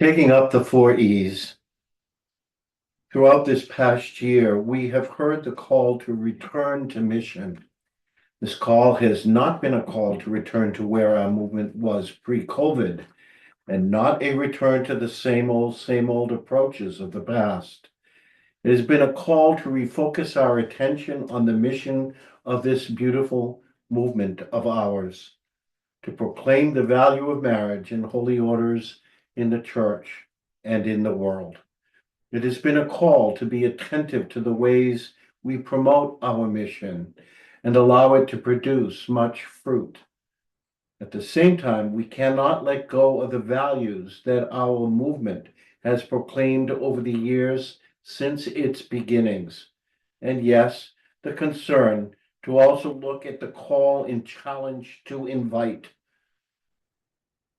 Taking up the 4 E's. Throughout this past year, we have heard the call to return to mission. This call has not been a call to return to where our movement was pre-COVID, and not a return to the same old approaches of the past. It has been a call to refocus our attention on the mission of this beautiful movement of ours, to proclaim the value of marriage and holy orders in the church and in the world. It has been a call to be attentive to the ways we promote our mission and allow it to produce much fruit. At the same time, we cannot let go of the values that our movement has proclaimed over the years since its beginnings. And yes, the concern to also look at the call and challenge to invite.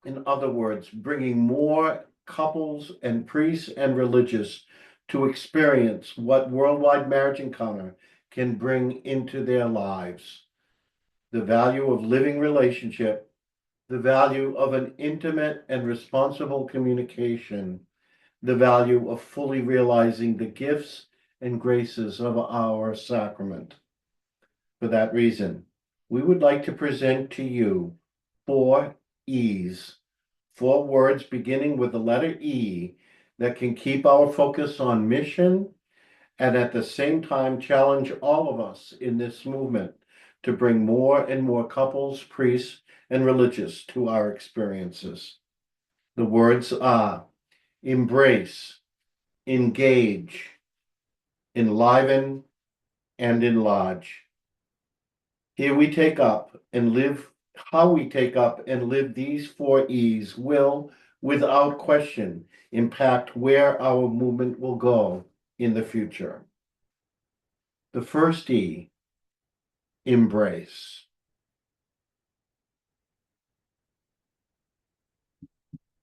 In other words, bringing more couples and priests and religious to experience what Worldwide Marriage Encounter can bring into their lives. The value of living relationship, the value of an intimate and responsible communication, the value of fully realizing the gifts and graces of our sacrament. For that reason, we would like to present to you 4 E's, 4 words beginning with the letter E that can keep our focus on mission and at the same time challenge all of us in this movement to bring more and more couples, priests, and religious to our experiences. The words are embrace, engage, enliven, and enlarge. Here we take up and live. How we take up and live these 4 E's will, without question, impact where our movement will go in the future. The first E, embrace.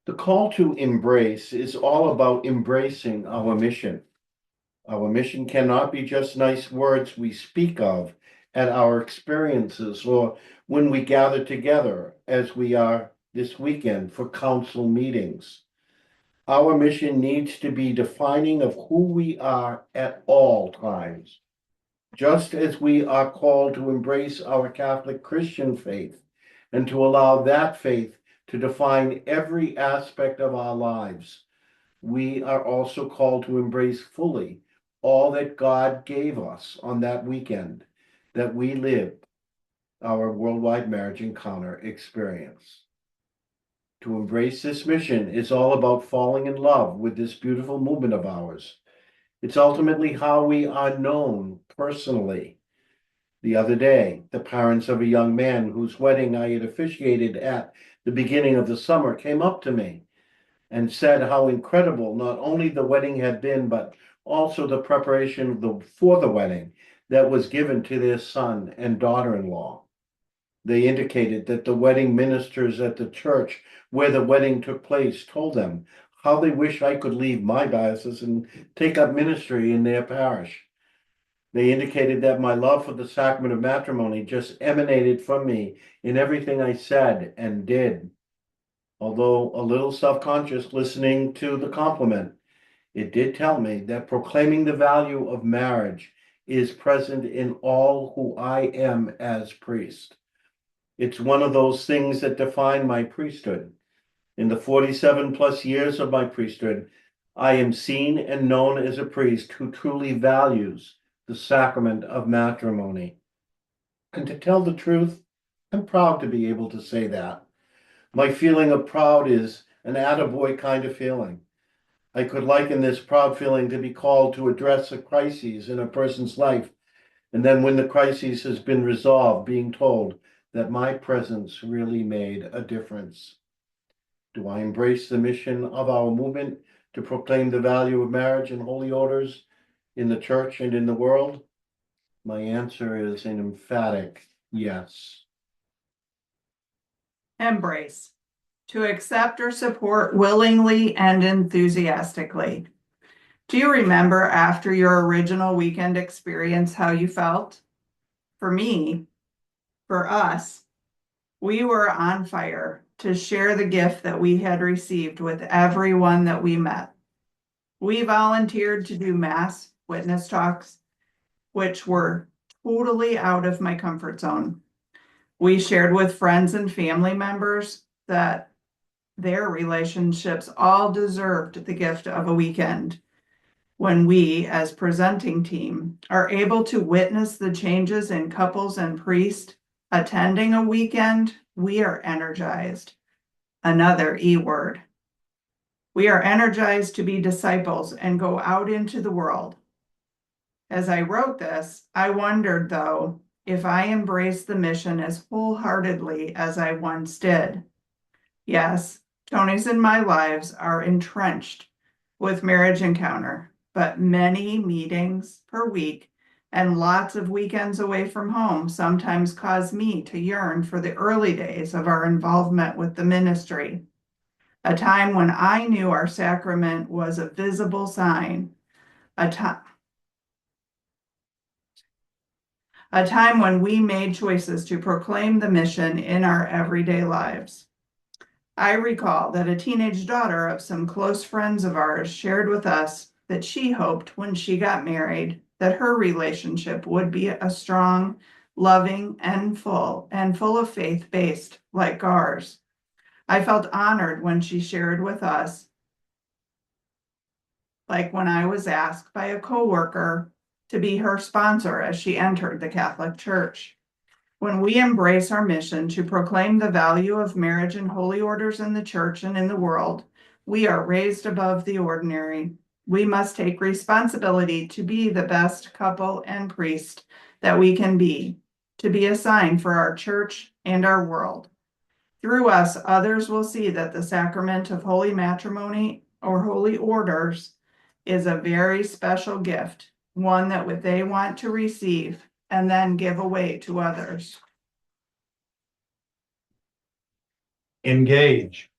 The call to embrace is all about embracing our mission. Our mission cannot be just nice words we speak of at our experiences or when we gather together, as we are this weekend for council meetings. Our mission needs to be defining of who we are at all times. Just as we are called to embrace our Catholic Christian faith and to allow that faith to define every aspect of our lives, we are also called to embrace fully all that God gave us on that weekend that we lived our Worldwide Marriage Encounter experience. To embrace this mission is all about falling in love with this beautiful movement of ours. It's ultimately how we are known personally. The other day, the parents of a young man whose wedding I had officiated at the beginning of the summer came up to me and said how incredible not only the wedding had been, but also the preparation for the wedding that was given to their son and daughter-in-law. They indicated that the wedding ministers at the church where the wedding took place told them how they wish I could leave my diocese and take up ministry in their parish. They indicated that my love for the sacrament of matrimony just emanated from me in everything I said and did. Although a little self-conscious listening to the compliment, it did tell me that proclaiming the value of marriage is present in all who I am as priest. It's one of those things that define my priesthood. In the 47 plus years of my priesthood, I am seen and known as a priest who truly values the sacrament of matrimony. And to tell the truth, I'm proud to be able to say that. My feeling of proud is an attaboy kind of feeling. I could liken this proud feeling to be called to address a crisis in a person's life, and then when the crisis has been resolved, being told that my presence really made a difference. Do I embrace the mission of our movement to proclaim the value of marriage and holy orders in the church and in the world? My answer is an emphatic yes. Embrace. To accept or support willingly and enthusiastically. Do you remember after your original weekend experience how you felt? For me, for us, we were on fire. to share the gift that we had received with everyone that we met. We volunteered to do mass witness talks, which were totally out of my comfort zone. We shared with friends and family members that their relationships all deserved the gift of a weekend. When we, as presenting team, are able to witness the changes in couples and priests attending a weekend, we are energized. Another E word. We are energized to be disciples and go out into the world. As I wrote this, I wondered, though, if I embraced the mission as wholeheartedly as I once did. Yes, Tony's and my lives are entrenched with Marriage Encounter, but many meetings per week and lots of weekends away from home sometimes cause me to yearn for the early days of our involvement with the ministry, a time when I knew our sacrament was a visible sign, a time when we made choices to proclaim the mission in our everyday lives. I recall that a teenage daughter of some close friends of ours shared with us that she hoped when she got married that her relationship would be a strong, loving, and full of faith-based like ours. I felt honored when she shared with us, like when I was asked by a coworker to be her sponsor as she entered the Catholic Church. When we embrace our mission to proclaim the value of marriage and holy orders in the church and in the world, we are raised above the ordinary. We must take responsibility to be the best couple and priest that we can be, to be a sign for our church and our world. Through us, others will see that the sacrament of holy matrimony or holy orders is a very special gift, one that they want to receive and then give away to others. Engage.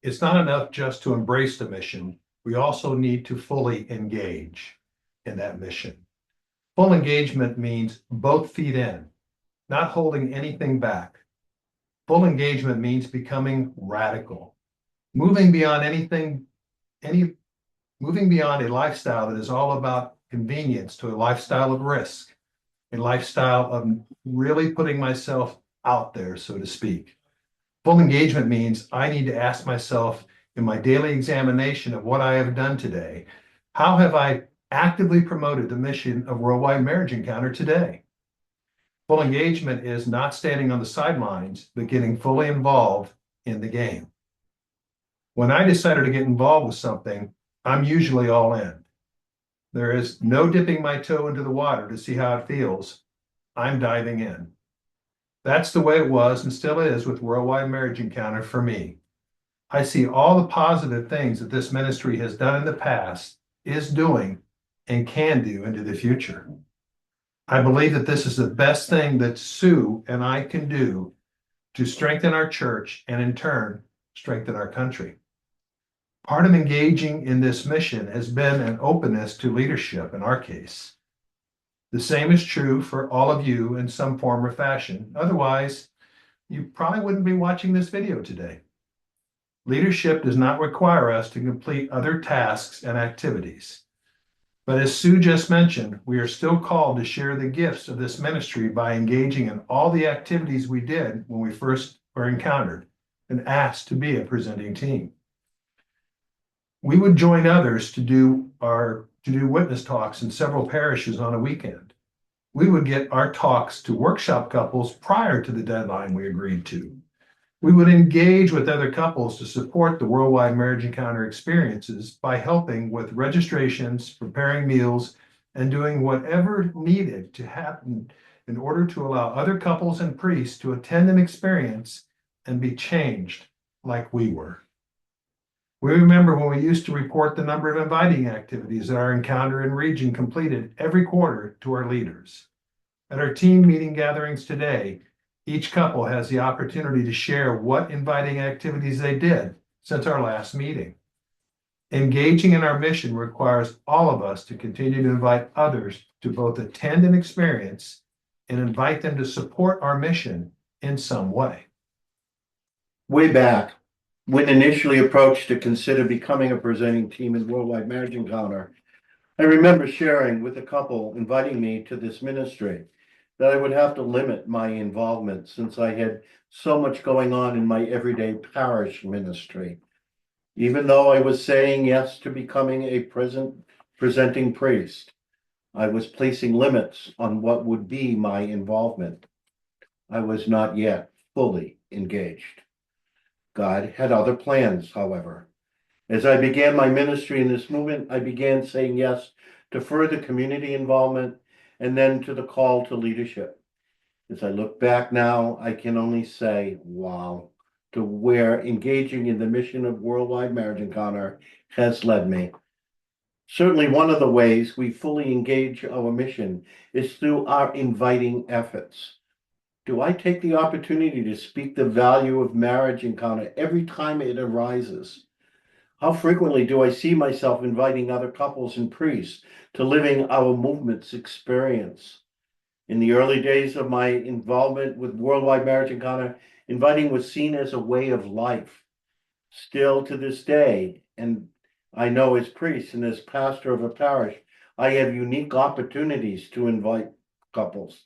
It's not enough just to embrace the mission. We also need to fully engage in that mission. Full engagement means both feet in, not holding anything back. Full engagement means becoming radical, moving beyond moving beyond a lifestyle that is all about convenience to a lifestyle of risk, a lifestyle of really putting myself out there, so to speak. Full engagement means I need to ask myself in my daily examination of what I have done today, how have I actively promoted the mission of Worldwide Marriage Encounter today? Full engagement is not standing on the sidelines, but getting fully involved in the game. When I decided to get involved with something, I'm usually all in. There is no dipping my toe into the water to see how it feels. I'm diving in. That's the way it was and still is with Worldwide Marriage Encounter for me. I see all the positive things that this ministry has done in the past, is doing, and can do into the future. I believe that this is the best thing that Sue and I can do to strengthen our church and in turn, strengthen our country. Part of engaging in this mission has been an openness to leadership in our case. The same is true for all of you in some form or fashion. Otherwise, you probably wouldn't be watching this video today. Leadership does not require us to complete other tasks and activities. But as Sue just mentioned, we are still called to share the gifts of this ministry by engaging in all the activities we did when we first were encountered and asked to be a presenting team. We would join others to do witness talks in several parishes on a weekend. We would get our talks to workshop couples prior to the deadline we agreed to. We would engage with other couples to support the Worldwide Marriage Encounter experiences by helping with registrations, preparing meals, and doing whatever needed to happen in order to allow other couples and priests to attend an experience and be changed like we were. We remember when we used to report the number of inviting activities that our encounter and region completed every quarter to our leaders. At our team meeting gatherings today, each couple has the opportunity to share what inviting activities they did since our last meeting. Engaging in our mission requires all of us to continue to invite others to both attend an experience and invite them to support our mission in some way. way back, when initially approached to consider becoming a presenting team in Worldwide Marriage Encounter, I remember sharing with a couple inviting me to this ministry that I would have to limit my involvement since I had so much going on in my everyday parish ministry. Even though I was saying yes to becoming a presenting priest, I was placing limits on what would be my involvement. I was not yet fully engaged. God had other plans, however. As I began my ministry in this movement, I began saying yes to further community involvement and then to the call to leadership. As I look back now, I can only say, wow, to where engaging in the mission of Worldwide Marriage Encounter has led me. Certainly, one of the ways we fully engage our mission is through our inviting efforts. Do I take the opportunity to speak the value of marriage encounter every time it arises? How frequently do I see myself inviting other couples and priests to living our movement's experience? In the early days of my involvement with Worldwide Marriage Encounter, inviting was seen as a way of life. Still to this day, and I know as priest and as pastor of a parish, I have unique opportunities to invite couples.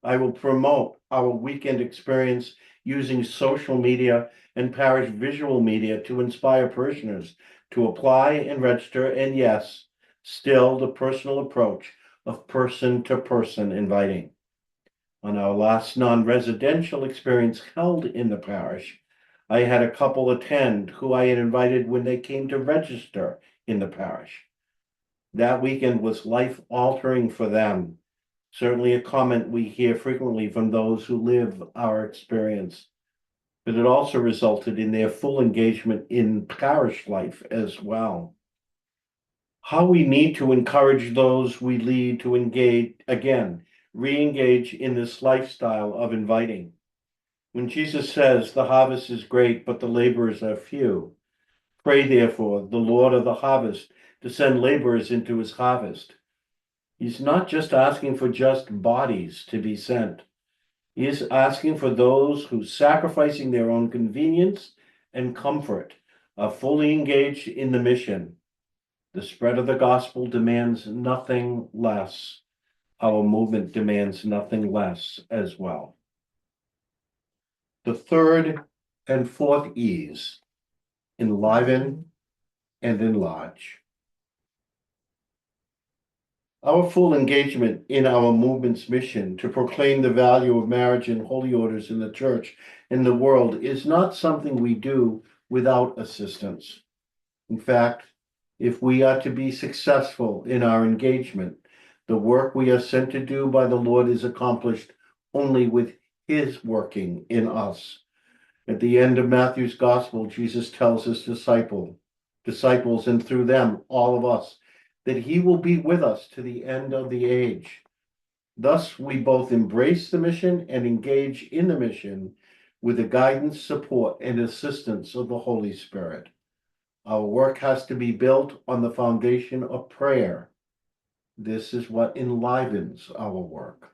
I will promote our weekend experience using social media and parish visual media to inspire parishioners to apply and register, and yes, still the personal approach of person-to-person inviting. On our last non-residential experience held in the parish, I had a couple attend who I had invited when they came to register in the parish. That weekend was life-altering for them. Certainly a comment we hear frequently from those who live our experience. But it also resulted in their full engagement in parish life as well. How we need to encourage those we lead to engage, again, re-engage in this lifestyle of inviting. When Jesus says the harvest is great, but the laborers are few, pray therefore the Lord of the harvest to send laborers into his harvest. He's not just asking for just bodies to be sent. He is asking for those who, sacrificing their own convenience and comfort, are fully engaged in the mission. The spread of the gospel demands nothing less. Our movement demands nothing less as well. The third and fourth E's: enliven and enlarge. Our full engagement in our movement's mission to proclaim the value of marriage and holy orders in the church and the world is not something we do without assistance. In fact, if we are to be successful in our engagement, the work we are sent to do by the Lord is accomplished only with his working in us. At the end of Matthew's gospel, Jesus tells his disciples, and through them, all of us, that he will be with us to the end of the age. Thus, we both embrace the mission and engage in the mission with the guidance, support, and assistance of the Holy Spirit. Our work has to be built on the foundation of prayer. This is what enlivens our work.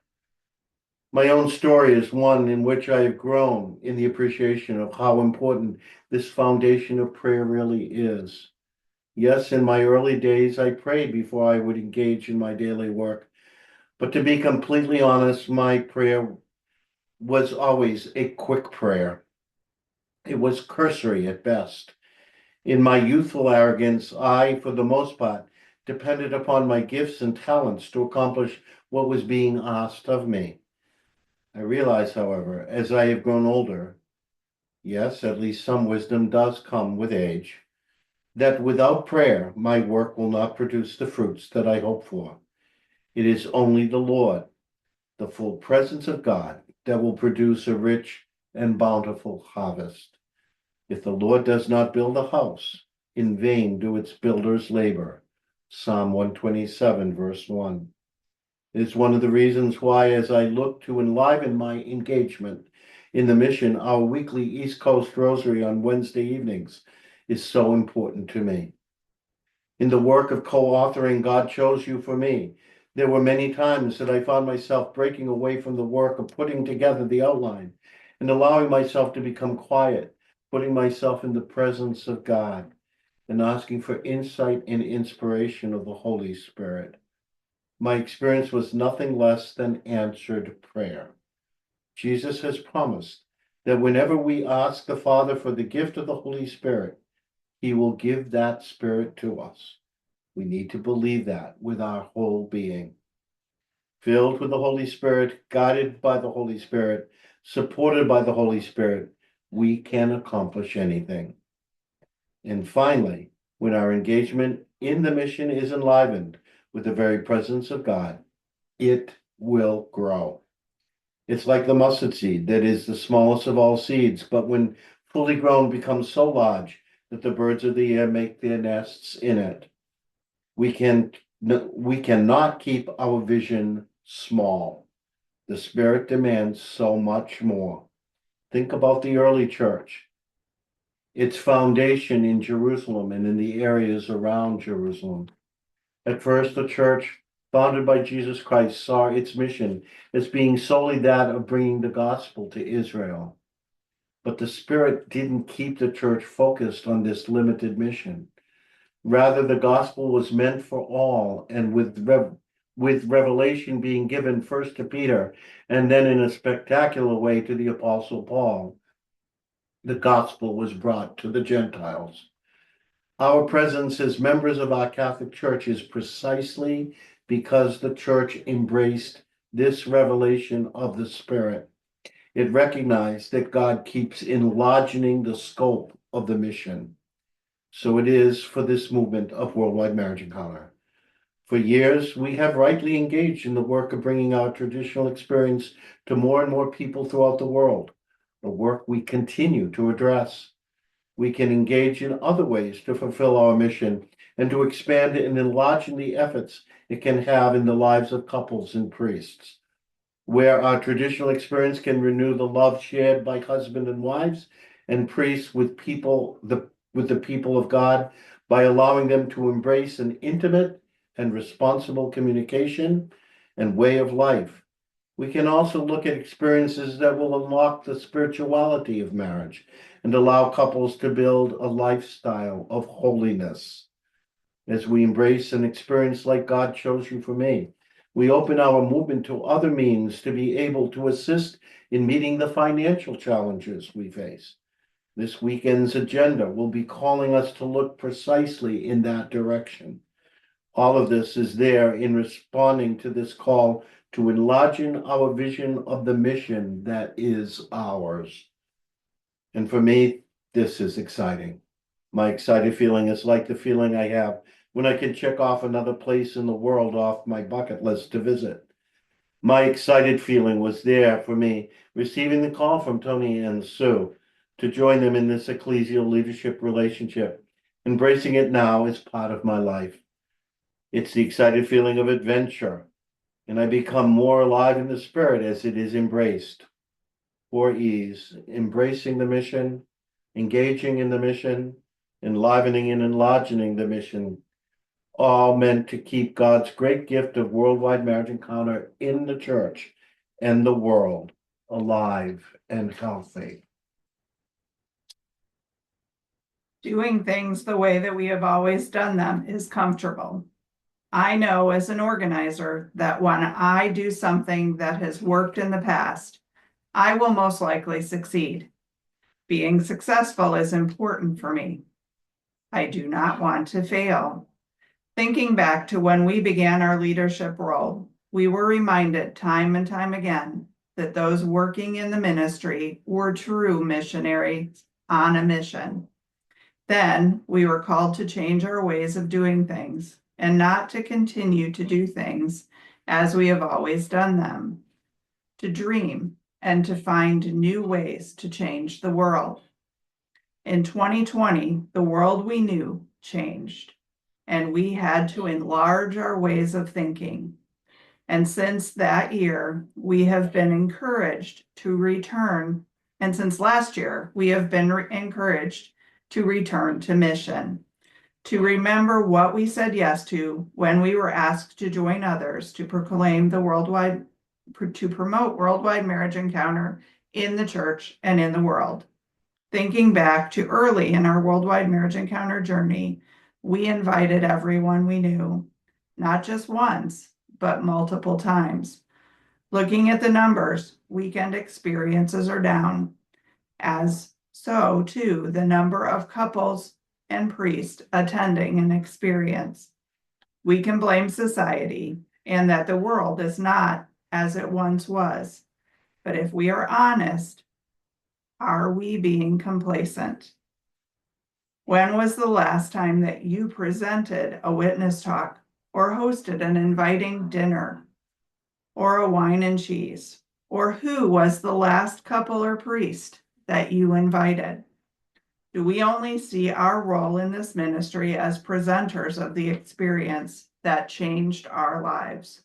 My own story is one in which I have grown in the appreciation of how important this foundation of prayer really is. Yes, in my early days, I prayed before I would engage in my daily work. But to be completely honest, my prayer was always a quick prayer. It was cursory at best. In my youthful arrogance, I, for the most part, depended upon my gifts and talents to accomplish what was being asked of me. I realize, however, as I have grown older, yes, at least some wisdom does come with age, that without prayer, my work will not produce the fruits that I hope for. It is only the Lord, the full presence of God, that will produce a rich and bountiful harvest. If the Lord does not build a house, in vain do its builders labor. Psalm 127, verse 1. It is one of the reasons why, as I look to enliven my engagement in the mission, our weekly East Coast Rosary on Wednesday evenings is so important to me. In the work of co-authoring God Chose You for Me, there were many times that I found myself breaking away from the work of putting together the outline and allowing myself to become quiet putting myself in the presence of God and asking for insight and inspiration of the Holy Spirit. My experience was nothing less than answered prayer. Jesus has promised that whenever we ask the Father for the gift of the Holy Spirit, he will give that Spirit to us. We need to believe that with our whole being. Filled with the Holy Spirit, guided by the Holy Spirit, supported by the Holy Spirit, we can accomplish anything. And finally, when our engagement in the mission is enlivened with the very presence of God, it will grow. It's like the mustard seed that is the smallest of all seeds, but when fully grown becomes so large that the birds of the air make their nests in it. We cannot keep our vision small. The Spirit demands so much more. Think about the early church. Its foundation in Jerusalem and in the areas around Jerusalem. At first, the church, founded by Jesus Christ, saw its mission as being solely that of bringing the gospel to Israel. But the Spirit didn't keep the church focused on this limited mission. Rather, the gospel was meant for all, and with revelation being given first to Peter and then in a spectacular way to the Apostle Paul, the gospel was brought to the Gentiles. Our presence as members of our Catholic Church is precisely because the Church embraced this revelation of the Spirit. It recognized that God keeps enlarging the scope of the mission. So it is for this movement of Worldwide Marriage Encounter. For years, we have rightly engaged in the work of bringing our traditional experience to more and more people throughout the world, a work we continue to address. We can engage in other ways to fulfill our mission and to expand and enlarge in the efforts it can have in the lives of couples and priests. Where our traditional experience can renew the love shared by husband and wives and priests with the people of God by allowing them to embrace an intimate and responsible communication and way of life. We can also look at experiences that will unlock the spirituality of marriage and allow couples to build a lifestyle of holiness. As we embrace an experience like God chose you for me, we open our movement to other means to be able to assist in meeting the financial challenges we face. This weekend's agenda will be calling us to look precisely in that direction. All of this is there in responding to this call to enlarging our vision of the mission that is ours. And for me, this is exciting. My excited feeling is like the feeling I have when I can check off another place in the world off my bucket list to visit. My excited feeling was there for me receiving the call from Tony and Sue to join them in this ecclesial leadership relationship, embracing it now as part of my life. It's the excited feeling of adventure, and I become more alive in the Spirit as it is embraced. 4 E's, embracing the mission, engaging in the mission, enlivening and enlarging the mission, all meant to keep God's great gift of worldwide marriage encounter in the church and the world alive and healthy. Doing things the way that we have always done them is comfortable. I know as an organizer that when I do something that has worked in the past, I will most likely succeed. Being successful is important for me. I do not want to fail. Thinking back to when we began our leadership role, we were reminded time and time again that those working in the ministry were true missionaries on a mission. Then we were called to change our ways of doing things and not to continue to do things as we have always done them, to dream and to find new ways to change the world. In 2020, the world we knew changed, and we had to enlarge our ways of thinking. And since that year, we have been encouraged to return, and since last year, we have been encouraged to return to mission, to remember what we said yes to when we were asked to join others to promote worldwide marriage encounter in the church and in the world. Thinking back to early in our worldwide marriage encounter journey, we invited everyone we knew, not just once, but multiple times. Looking at the numbers, weekend experiences are down, as so too the number of couples and priests attending an experience. We can blame society and that the world is not as it once was. But if we are honest, are we being complacent? When was the last time that you presented a witness talk or hosted an inviting dinner or a wine and cheese? Or who was the last couple or priest that you invited? Do we only see our role in this ministry as presenters of the experience that changed our lives?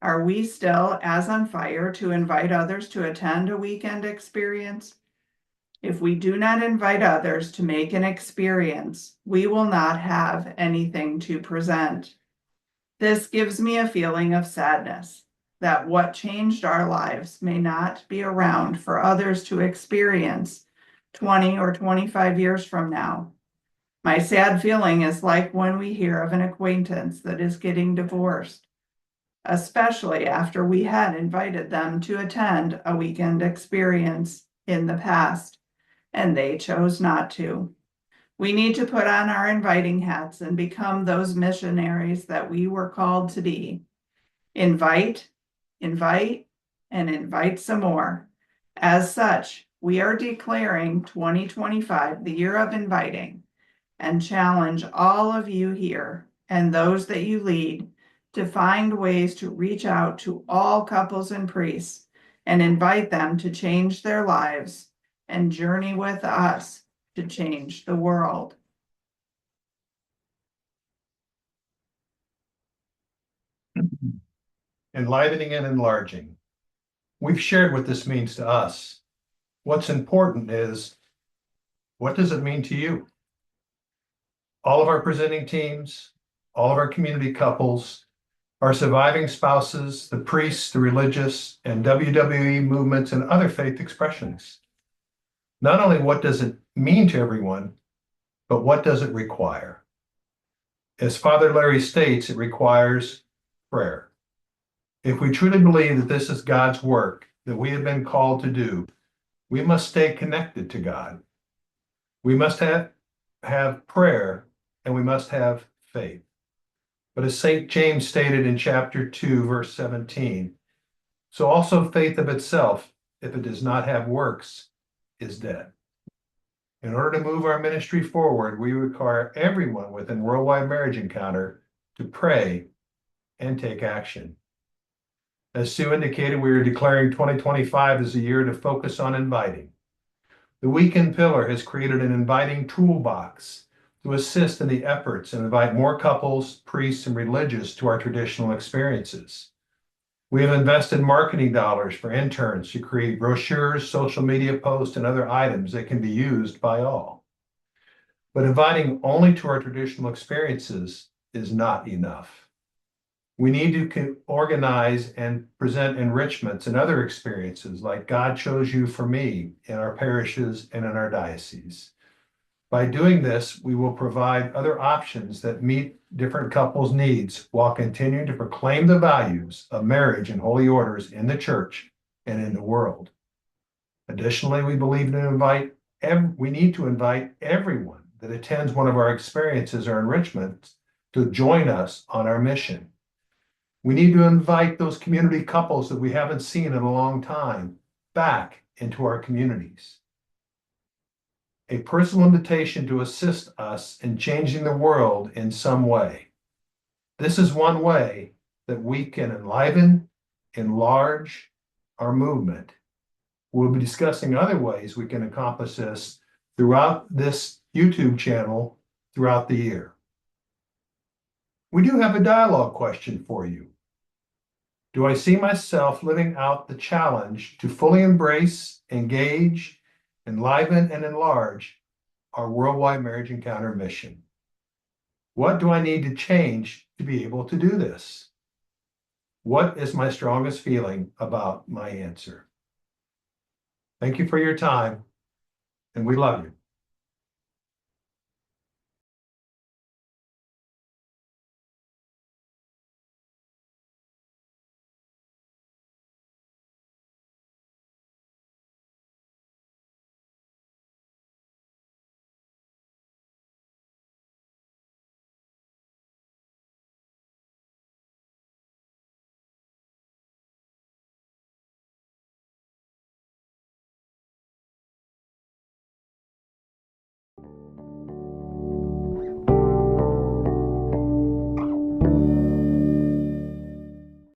Are we still as on fire to invite others to attend a weekend experience? If we do not invite others to make an experience, we will not have anything to present. This gives me a feeling of sadness that what changed our lives may not be around for others to experience 20 or 25 years from now. My sad feeling is like when we hear of an acquaintance that is getting divorced, especially after we had invited them to attend a weekend experience in the past, and they chose not to. We need to put on our inviting hats and become those missionaries that we were called to be. Invite, invite, and invite some more. As such, we are declaring 2025 the year of inviting, and challenge all of you here and those that you lead to find ways to reach out to all couples and priests and invite them to change their lives and journey with us to change the world. Enlivening and enlarging. We've shared what this means to us. What's important is, what does it mean to you? All of our presenting teams, all of our community couples, our surviving spouses, the priests, the religious, and WWME movements and other faith expressions. Not only what does it mean to everyone, but what does it require? As Father Larry states, it requires prayer. If we truly believe that this is God's work that we have been called to do, we must stay connected to God. We must have prayer, and we must have faith. But as St. James stated in chapter 2, verse 17, so also faith of itself, if it does not have works, is dead. In order to move our ministry forward, we require everyone within Worldwide Marriage Encounter to pray and take action. As Sue indicated, we are declaring 2025 as a year to focus on inviting. The Weekend Pillar has created an inviting toolbox to assist in the efforts and invite more couples, priests, and religious to our traditional experiences. We have invested marketing dollars for interns to create brochures, social media posts, and other items that can be used by all. But inviting only to our traditional experiences is not enough. We need to organize and present enrichments and other experiences like God chose you for me in our parishes and in our dioceses. By doing this, we will provide other options that meet different couples' needs while continuing to proclaim the values of marriage and holy orders in the church and in the world. Additionally, we believe we need to invite everyone that attends one of our experiences or enrichments to join us on our mission. We need to invite those community couples that we haven't seen in a long time back into our communities. A personal invitation to assist us in changing the world in some way. This is one way that we can enliven, enlarge our movement. We'll be discussing other ways we can accomplish this throughout this YouTube channel throughout the year. We do have a dialogue question for you. Do I see myself living out the challenge to fully embrace, engage, enliven, and enlarge our Worldwide Marriage Encounter mission? What do I need to change to be able to do this? What is my strongest feeling about my answer? Thank you for your time. and we love you.